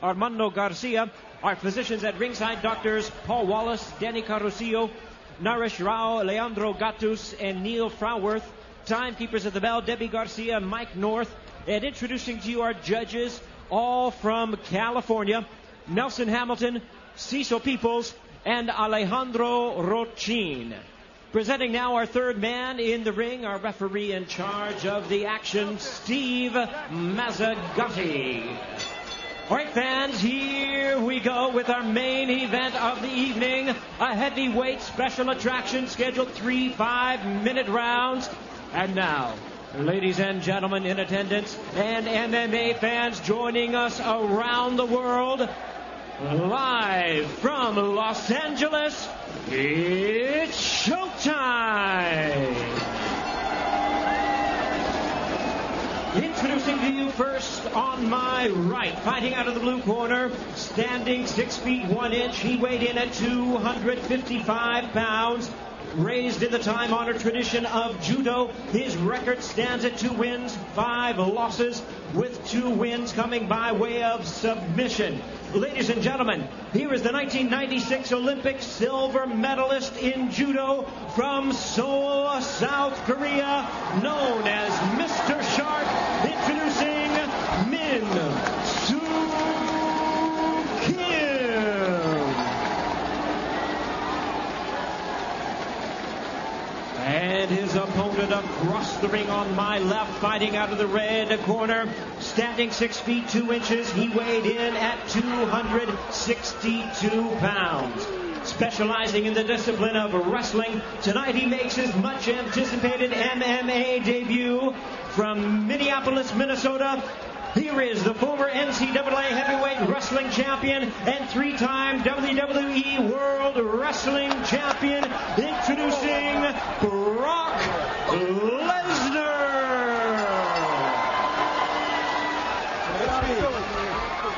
Armando Garcia. Our physicians at ringside, doctors Paul Wallace, Danny Carusillo, Naresh Rao, Leandro Gatus, and Neil Frauworth. Timekeepers at the bell, Debbie Garcia, Mike North. And introducing to you our judges, all from California, Nelson Hamilton, Cecil Peoples, and Alejandro Rochin. Presenting now our third man in the ring, our referee in charge of the action, Steve Mazzagatti. All right, fans, here we go with our main event of the evening. A heavyweight special attraction scheduled 3 5-minute rounds. And now, ladies and gentlemen in attendance and MMA fans joining us around the world, live from Los Angeles, it's showtime! Introducing to you first on my right, fighting out of the blue corner, standing 6 feet 1 inch. He weighed in at 255 pounds. Raised in the time-honored tradition of judo, his record stands at 2 wins, 5 losses, with 2 wins coming by way of submission. Ladies and gentlemen, here is the 1996 Olympic silver medalist in judo from Seoul, South Korea, known as Mr. Shark, introducing Min Soo Kim. And his opponent across the ring on my left, fighting out of the red corner, standing 6 feet 2 inches. He weighed in at 262 pounds. Specializing in the discipline of wrestling, tonight he makes his much anticipated MMA debut from Minneapolis, Minnesota. Here is the former NCAA heavyweight wrestling champion and 3-time WWE World Wrestling Champion, introducing Brock Lesnar.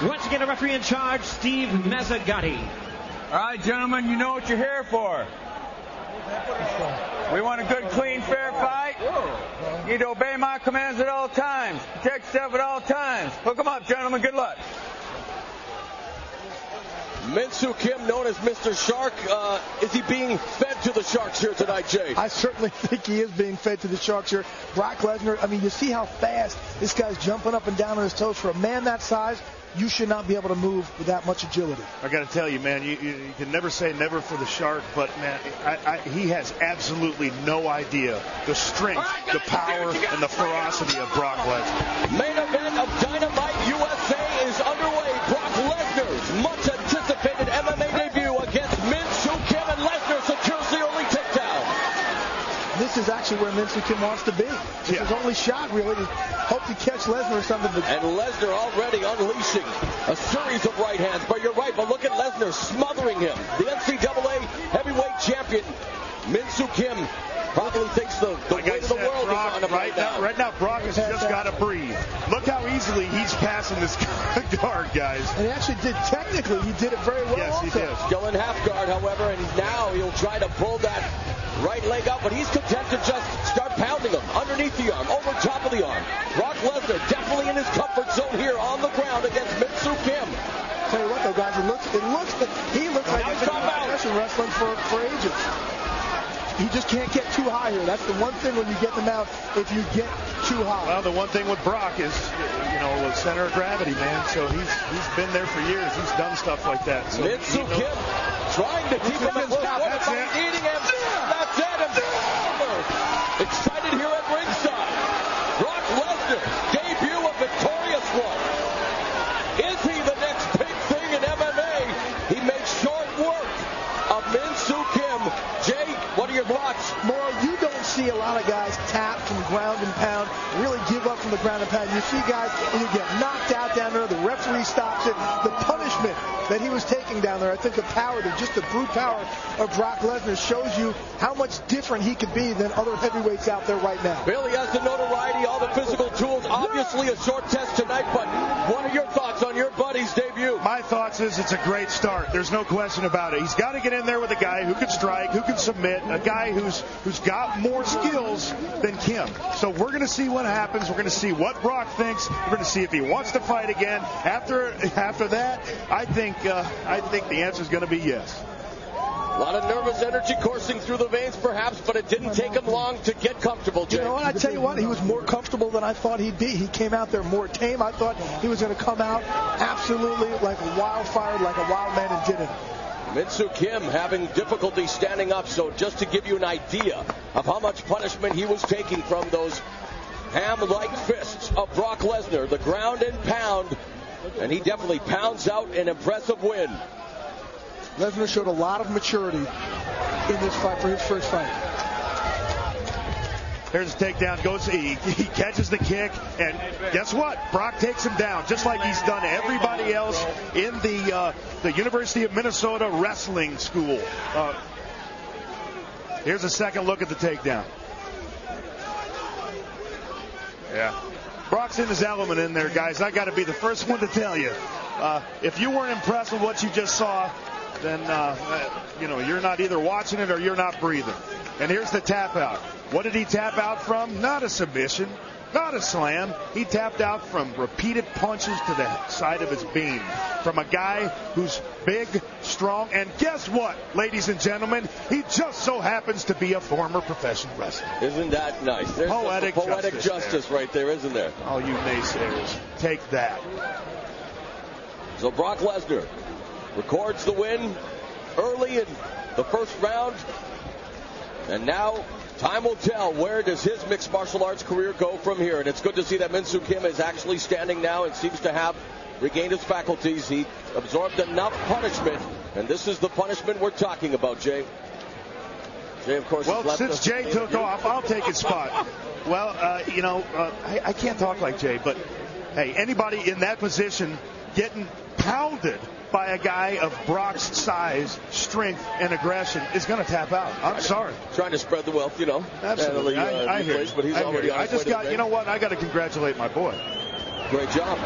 Once again, a referee in charge, Steve Mazzagatti. All right, gentlemen, you know what you're here for. We want a good, clean, fair fight. You need to obey my commands at all times. Protect yourself at all times. Hook them up, gentlemen. Good luck. Min Soo Kim, known as Mr. Shark. Is he being fed to the Sharks here tonight, Jay? I certainly think he is being fed to the Sharks here. Brock Lesnar, I mean, you see how fast this guy's jumping up and down on his toes. For a man that size, you should not be able to move with that much agility. I got to tell you, man, you can never say never for the Shark, but, man, he has absolutely no idea the strength, the power, and the ferocity of Brock Lesnar. Main event of Dynamite USA is underway. Brock Lesnar's much anticipated MMA debut against Min Soo Kim, and Lesnar secures the only takedown. This is actually where Min Soo Kim wants to be. It's his only shot, really, to hope to catch Lesnar or something. And Lesnar already unleashing a series of right hands. But you're right, but look at Lesnar smothering him. The NCAA heavyweight champion, Min Soo Kim, probably thinks the weight of the world Brock, is on him right now. Right now, Brock has just got to breathe. Look how easily he's passing this guard, guys. And he actually did, technically, he did it very well. Yes, also. he did. Still in half guard, however, and now he'll try to pull that right leg up, but he's content to just start pounding him underneath the arm, over top of the arm. Brock Lesnar definitely in his comfort zone here on the ground against Min Soo Kim. Tell you what, though, guys, he looks like he's been professional wrestling for ages. He just can't get too high here. That's the one thing when you get them out, if you get too high. Well, the one thing with Brock is, the center of gravity, man. So he's been there for years. He's done stuff like that. So Min Soo Kim trying to keep him at close quarter by eating him. That's it. And excited here at ringside. Brock Lesnar, debut a victorious one. Is he the next big thing in MMA? He makes short work of Min Soo Kim. Jay, what are your thoughts? Morrow, you don't see a lot of guys tap from ground and pound, really give up from the ground and pound. You see guys, and you get knocked out down there, the referee stops it. The punishment that he was taking looking down there, I think the power, just the brute power of Brock Lesnar shows you how much different he could be than other heavyweights out there right now. Bailey has the notoriety, all the physical tools. Obviously a short test tonight, but what are your thoughts on your buddy's debut? My thoughts is it's a great start. There's no question about it. He's got to get in there with a guy who can strike, who can submit, a guy who's got more skills than Kim. So we're going to see what happens. We're going to see what Brock thinks. We're going to see if he wants to fight again. After that, I think the answer is going to be yes. A lot of nervous energy coursing through the veins, perhaps, but it didn't take him long to get comfortable, Jay. You know what? I tell you what, he was more comfortable than I thought he'd be. He came out there more tame. I thought he was going to come out absolutely like a wildfire, like a wild man, and did it. Min-Soo Kim having difficulty standing up, so just to give you an idea of how much punishment he was taking from those ham-like fists of Brock Lesnar, the ground and pound, and he definitely pounds out an impressive win. Lesnar showed a lot of maturity in this fight for his first fight. There's a takedown. He catches the kick, and guess what? Brock takes him down, just like he's done everybody else in the University of Minnesota wrestling school. Here's a second look at the takedown. Yeah. Brock's in his element in there, guys. I got to be the first one to tell you. If you weren't impressed with what you just saw, then, you're not either watching it or you're not breathing. And here's the tap out. What did he tap out from? Not a submission, not a slam. He tapped out from repeated punches to the side of his beam from a guy who's big, strong, and guess what, ladies and gentlemen? He just so happens to be a former professional wrestler. Isn't that nice? There's poetic justice right there, isn't there? Oh, you naysayers, take that. So Brock Lesnar records the win early in the first round. And now time will tell, where does his mixed martial arts career go from here? And it's good to see that Min-Soo Kim is actually standing now and seems to have regained his faculties. He absorbed enough punishment, and this is the punishment we're talking about, Jay. Jay, of course, well, since Jay took off, I'll take his spot. Well, I can't talk like Jay, but hey, anybody in that position getting pounded by a guy of Brock's size, strength, and aggression is going to tap out. I'm sorry. Trying to spread the wealth, Absolutely. I hear you. But he's already on his way to the you know what? I got to congratulate my boy. Great job.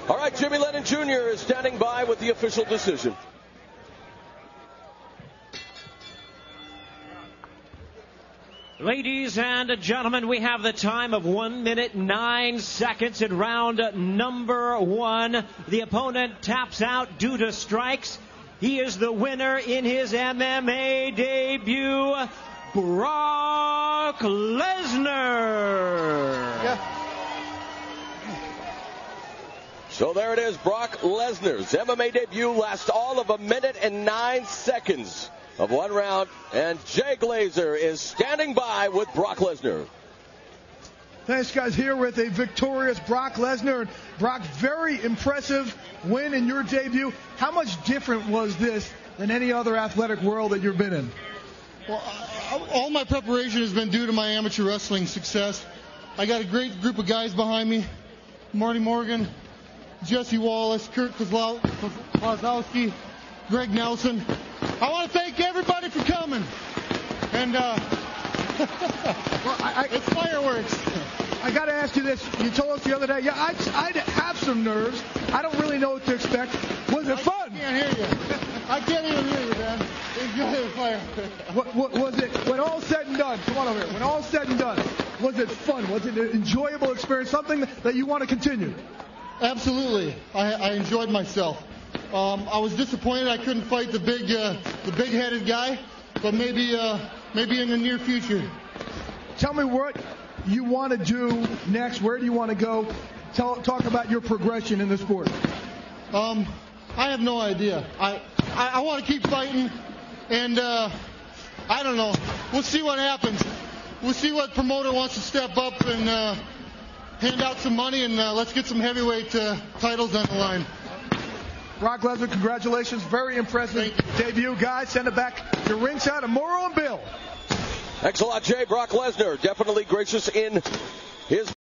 All right, Jimmy Lennon Jr. is standing by with the official decision. Ladies and gentlemen, we have the time of 1 minute 9 seconds in round number 1. The opponent taps out due to strikes. He is the winner in his MMA debut, Brock Lesnar. Yeah. So there it is, Brock Lesnar's MMA debut lasts all of 1 minute and 9 seconds of one round, and Jay Glazer is standing by with Brock Lesnar. Thanks, guys. Here with a victorious Brock Lesnar. Brock, very impressive win in your debut. How much different was this than any other athletic world that you've been in? Well, all my preparation has been due to my amateur wrestling success. I got a great group of guys behind me. Marty Morgan, Jesse Wallace, Kurt Kozlowski, Greg Nelson. I want to thank everybody for coming. And it's fireworks. I got to ask you this. You told us the other day, I'd have some nerves. I don't really know what to expect. Was it fun? I can't hear you. I can't even hear you, man. Enjoy the fireworks. What was it, when all said and done, come on over here, when all said and done, was it fun? Was it an enjoyable experience, something that you want to continue? Absolutely. I enjoyed myself. I was disappointed I couldn't fight the big-headed guy, but maybe in the near future. Tell me what you want to do next. Where do you want to go? Talk about your progression in the sport. I have no idea. I want to keep fighting, and I don't know. We'll see what happens. We'll see what promoter wants to step up and hand out some money, and let's get some heavyweight titles on the line. Brock Lesnar, congratulations. Very impressive debut, guys. Send it back to ringside. And more on Bill. Thanks a lot, Jay. Brock Lesnar, definitely gracious in his